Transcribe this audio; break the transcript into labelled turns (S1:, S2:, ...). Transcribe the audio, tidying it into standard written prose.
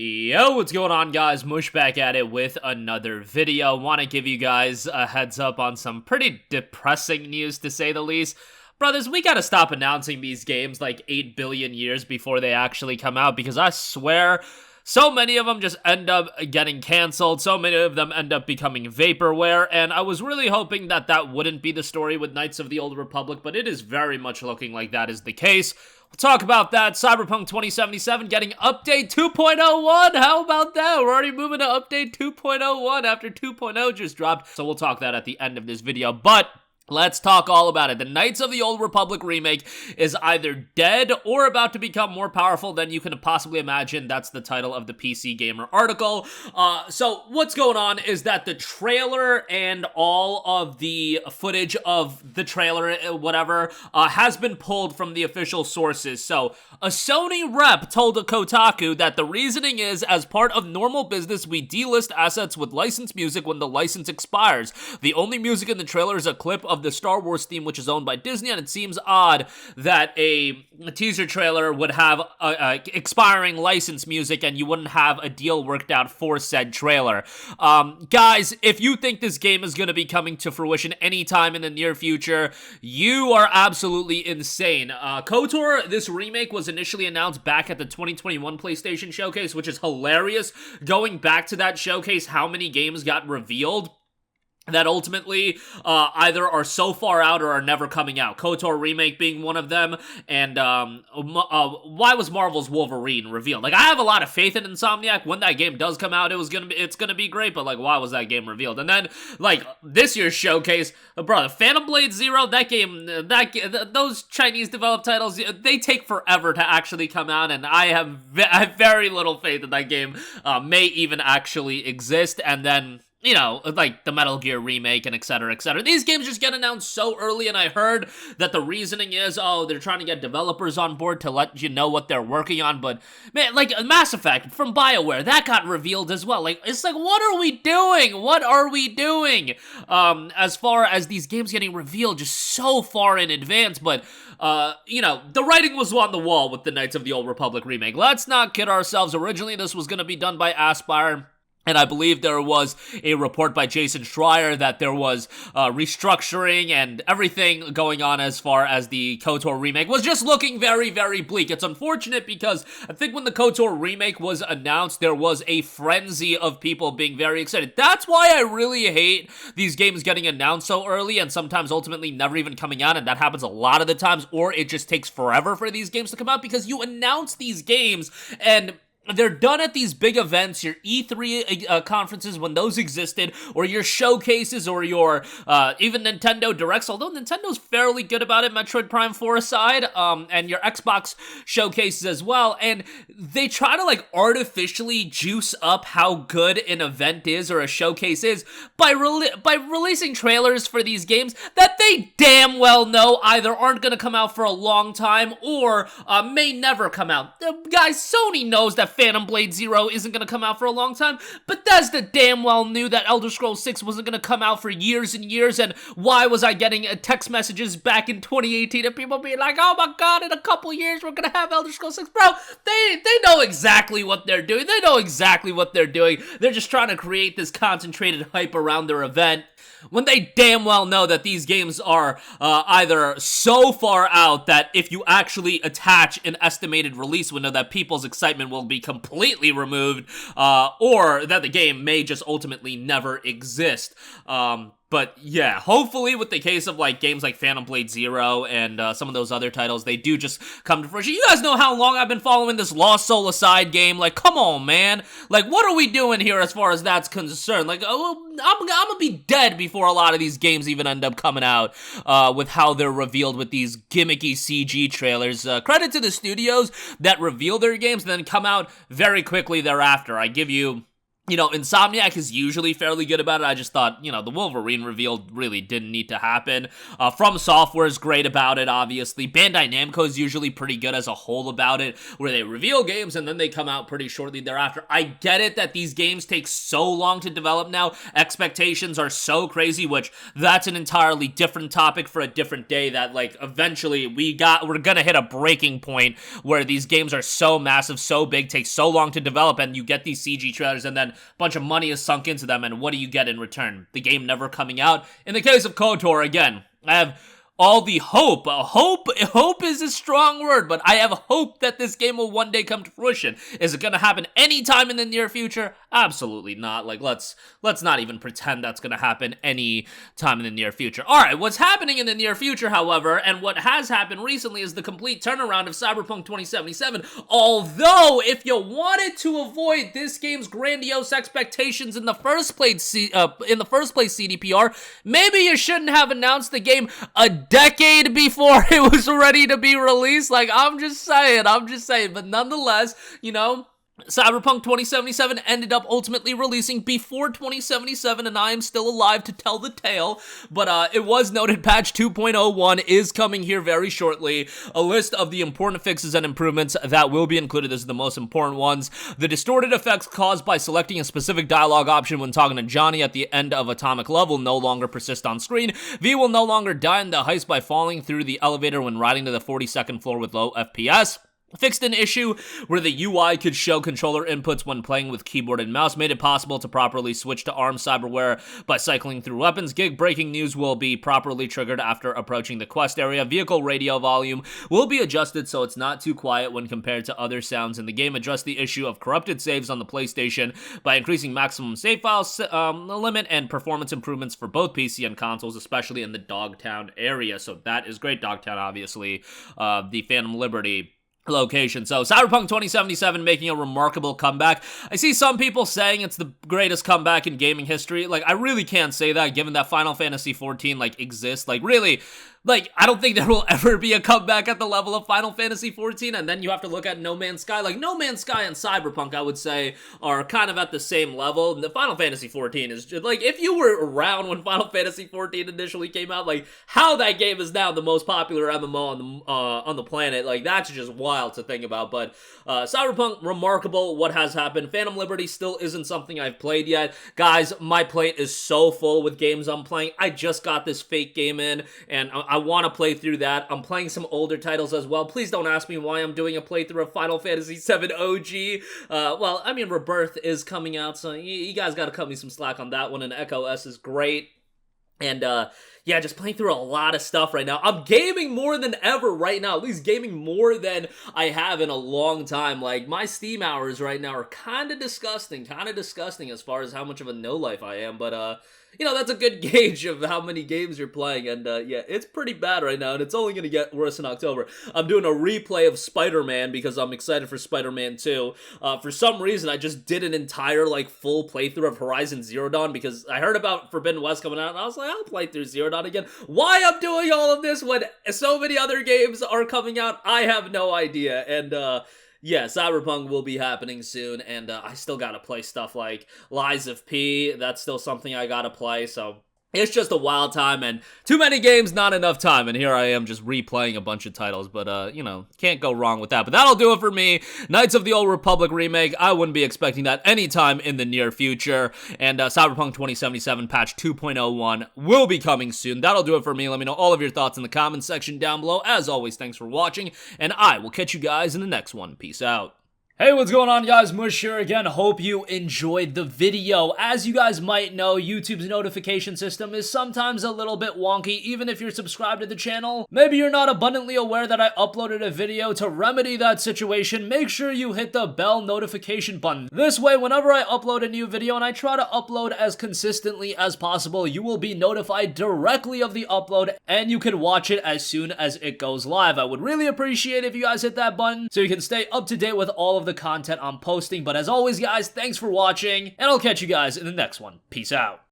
S1: Yo, what's going on, guys? Mush back at it with another video. Want to give you guys a heads up on some pretty depressing news, to say the least. Brothers, we gotta stop announcing these games like 8 billion years before they actually come out, because I swear, so many of them just end up getting canceled, so many of them end up becoming vaporware, and I was really hoping that that wouldn't be the story with Knights of the Old Republic, but it is very much looking like that is the case. We'll talk about that. CyberPunk 2077 getting update 2.01. How about that? We're already moving to update 2.01 after 2.0 just dropped, so we'll talk that at the end of this video, but let's talk all about it. The Knights of the Old Republic remake is either dead or about to become more powerful than you can possibly imagine. That's the title of the PC Gamer article. So what's going on is that the trailer and all of the footage of the trailer, whatever, has been pulled from the official sources. So a Sony rep told Kotaku that the reasoning is, as part of normal business, we delist assets with licensed music when the license expires. The only music in the trailer is a clip of the Star Wars theme, which is owned by Disney, and it seems odd that a teaser trailer would have expiring license music and you wouldn't have a deal worked out for said trailer. Guys, if you think this game is going to be coming to fruition anytime in the near future, you are absolutely insane. KOTOR, this remake, was initially announced back at the 2021 PlayStation Showcase, which is hilarious. Going back to that showcase, how many games got revealed that ultimately either are so far out or are never coming out. KOTOR Remake being one of them, and why was Marvel's Wolverine revealed? Like, I have a lot of faith in Insomniac. When that game does come out, it's gonna be great, but like, why was that game revealed? And then, like, this year's showcase, brother, Phantom Blade Zero, that game, those Chinese developed titles, they take forever to actually come out, and I have very little faith that that game may even actually exist. And then, you know, like the Metal Gear remake and et cetera, et cetera. These games just get announced so early, and I heard that the reasoning is, oh, they're trying to get developers on board to let you know what they're working on, but, man, like, Mass Effect from BioWare, that got revealed as well. Like, it's like, what are we doing? What are we doing? As far as these games getting revealed just so far in advance, but, you know, the writing was on the wall with the Knights of the Old Republic remake. Let's not kid ourselves. Originally, this was gonna be done by Aspyr, and I believe there was a report by Jason Schreier that there was restructuring and everything going on as far as the KOTOR remake was just looking very, very bleak. It's unfortunate because I think when the KOTOR remake was announced, there was a frenzy of people being very excited. That's why I really hate these games getting announced so early and sometimes ultimately never even coming out, and that happens a lot of the times, or it just takes forever for these games to come out because you announce these games and they're done at these big events, your E3 conferences when those existed, or your showcases, or your even Nintendo Directs, although Nintendo's fairly good about it, Metroid Prime 4 aside, and your Xbox showcases as well, and they try to, like, artificially juice up how good an event is or a showcase is by releasing trailers for these games that they damn well know either aren't going to come out for a long time or may never come out. Guys, Sony knows that Phantom Blade Zero isn't going to come out for a long time. Bethesda damn well knew that Elder Scrolls 6 wasn't going to come out for years and years, and why was I getting text messages back in 2018 of people being like, oh my god, in a couple years we're going to have Elder Scrolls 6. Bro, they know exactly what they're doing. They know exactly what they're doing. They're just trying to create this concentrated hype around their event when they damn well know that these games are either so far out that if you actually attach an estimated release window that people's excitement will be completely removed, or that the game may just ultimately never exist. But yeah, hopefully with the case of like games like Phantom Blade Zero and some of those other titles, they do just come to fruition. You guys know how long I've been following this Lost Soul Aside game. Like, come on, man. Like, what are we doing here as far as that's concerned? Like, I'm gonna be dead before a lot of these games even end up coming out with how they're revealed with these gimmicky CG trailers. Credit to the studios that reveal their games and then come out very quickly thereafter. I give you You know, Insomniac is usually fairly good about it. I just thought, you know, the Wolverine reveal really didn't need to happen. From Software is great about it, obviously. Bandai Namco is usually pretty good as a whole about it, where they reveal games and then they come out pretty shortly thereafter. I get it that these games take so long to develop now. Expectations are so crazy, which that's an entirely different topic for a different day, that, like, eventually we're gonna hit a breaking point where these games are so massive, so big, take so long to develop, and you get these CG trailers and then bunch of money is sunk into them, and what do you get in return? The game never coming out. In the case of KOTOR, again, I have all the hope. Hope is a strong word, but I have hope that this game will one day come to fruition. Is it going to happen anytime in the near future? Absolutely not. Like, let's not even pretend that's going to happen any time in the near future. All right, what's happening in the near future, however, and what has happened recently, is the complete turnaround of CyberPunk 2077. Although, if you wanted to avoid this game's grandiose expectations in the first place, CDPR, maybe you shouldn't have announced the game a decade before it was ready to be released. Like, I'm just saying, but nonetheless, you know, Cyberpunk 2077 ended up ultimately releasing before 2077, and I am still alive to tell the tale. But it was noted patch 2.01 is coming here very shortly. A list of the important fixes and improvements that will be included. This is the most important ones. The distorted effects caused by selecting a specific dialogue option when talking to Johnny at the end of Atomic Love will no longer persist on screen. V will no longer die in the heist by falling through the elevator when riding to the 42nd floor with low FPS. Fixed an issue where the UI could show controller inputs when playing with keyboard and mouse, made it possible to properly switch to ARM cyberware by cycling through weapons. Gig breaking news will be properly triggered after approaching the quest area. Vehicle radio volume will be adjusted so it's not too quiet when compared to other sounds in the game. Address the issue of corrupted saves on the PlayStation by increasing maximum save file limit, and performance improvements for both PC and consoles, especially in the Dogtown area. So that is great. Dogtown, obviously, the Phantom Liberty location. So Cyberpunk 2077 making a remarkable comeback. I see some people saying it's the greatest comeback in gaming history. Like, I really can't say that, given that Final Fantasy 14 like exists. Like, really, like, I don't think there will ever be a comeback at the level of Final Fantasy 14, and then you have to look at No Man's Sky. Like, No Man's Sky and Cyberpunk, I would say, are kind of at the same level. The Final Fantasy 14 is just, like, if you were around when Final Fantasy 14 initially came out, like, how that game is now the most popular MMO on the planet, like, that's just wild to think about. But Cyberpunk, remarkable what has happened. Phantom Liberty still isn't something I've played yet. Guys, my plate is so full with games I'm playing. I just got this Fake game in, and I want to play through that. I'm playing some older titles as well. Please don't ask me why I'm doing a playthrough of Final Fantasy VII OG. Well, I mean, Rebirth is coming out, so you guys got to cut me some slack on that one, and Echo S is great. And, yeah, just playing through a lot of stuff right now. I'm gaming more than ever right now, at least gaming more than I have in a long time. Like, my Steam hours right now are kind of disgusting as far as how much of a no-life I am, but, you know, that's a good gauge of how many games you're playing, and, yeah, it's pretty bad right now, and it's only gonna get worse in October. I'm doing a replay of Spider-Man because I'm excited for Spider-Man 2. For some reason, I just did an entire, like, full playthrough of Horizon Zero Dawn because I heard about Forbidden West coming out, and I was like, I'll play through Zero Dawn again. Why I'm doing all of this when so many other games are coming out, I have no idea, and, yeah, Cyberpunk will be happening soon, and I still gotta play stuff like Lies of P. That's still something I gotta play, so it's just a wild time, and too many games, not enough time, and here I am just replaying a bunch of titles, but, you know, can't go wrong with that. But that'll do it for me. Knights of the Old Republic remake, I wouldn't be expecting that anytime in the near future, and Cyberpunk 2077 patch 2.01 will be coming soon. That'll do it for me. Let me know all of your thoughts in the comments section down below. As always, thanks for watching, and I will catch you guys in the next one. Peace out. Hey, what's going on, guys? Mush here again. Hope you enjoyed the video. As you guys might know, YouTube's notification system is sometimes a little bit wonky, even if you're subscribed to the channel. Maybe you're not abundantly aware that I uploaded a video. To remedy that situation, make sure you hit the bell notification button. This way, whenever I upload a new video, and I try to upload as consistently as possible, you will be notified directly of the upload, and you can watch it as soon as it goes live. I would really appreciate if you guys hit that button so you can stay up to date with all of the content I'm posting. But as always, guys, thanks for watching, and I'll catch you guys in the next one. Peace out.